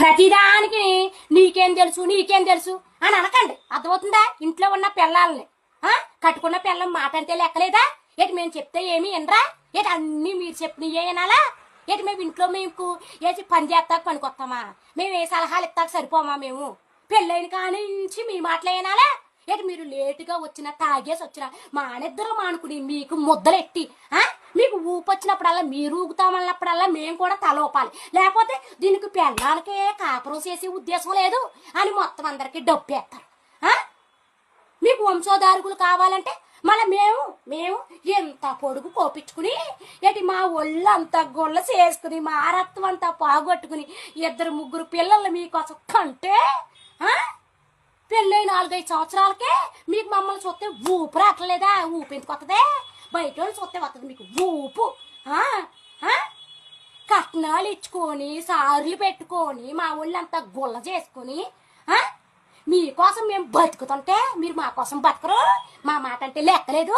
ప్రతిదానికి నీకేం తెలుసు నీకేం తెలుసు అని అనకండి, అర్థమవుతుందా? ఇంట్లో ఉన్న పిల్లల్ని కట్టుకున్న పిల్లం మాట అంటే లెక్కలేదా? ఏటి మేము చెప్తే ఏమి వినరా? ఏటి అన్ని మీరు చెప్పినయే వినాలా? ఏటి మేము ఇంట్లో మేము ఏటి పని చేస్తాక పనికొస్తామా? మేము ఏ సలహాలు ఇస్తాక సరిపోమా? మేము పెళ్ళైన కానించి మీ మాటలు వినాలా? ఏటి మీరు లేటుగా వచ్చినా తాగేసి వచ్చినా మానిద్దరం మానుకుని మీకు ముద్దలెట్టి మీకు ఊపు వచ్చినప్పుడల్లా మీరు ఊగుతామన్నప్పుడల్లా మేము కూడా తల ఊపాలి. లేకపోతే దీనికి పెళ్ళాలకే కాపురం చేసే ఉద్దేశం లేదు అని మొత్తం అందరికి డబ్బేస్తారు. మీకు వంశోధారకులు కావాలంటే మళ్ళీ మేము ఎంత పొడుగు కోపించుకుని ఏటి మా ఒళ్ళంతా గొల్ల చేసుకుని మా రక్తం అంతా పాగొట్టుకుని 2-3 పిల్లలు మీకోసం కంటే పెళ్ళై 4-5 సంవత్సరాలకే మీకు మమ్మల్ని చూస్తే ఊపు రావట్లేదా? ఊపు ఎందుకు వస్తుంది? బయట వాళ్ళు చూస్తే వస్తుంది మీకు ఊపు. కట్నాలు ఇచ్చుకొని సారులు పెట్టుకొని మా ఒళ్ళంతా గుల్ల చేసుకొని మీకోసం మేము బతుకుతుంటే మీరు మా కోసం బతకరు. మా మాట అంటే లెక్కలేదు.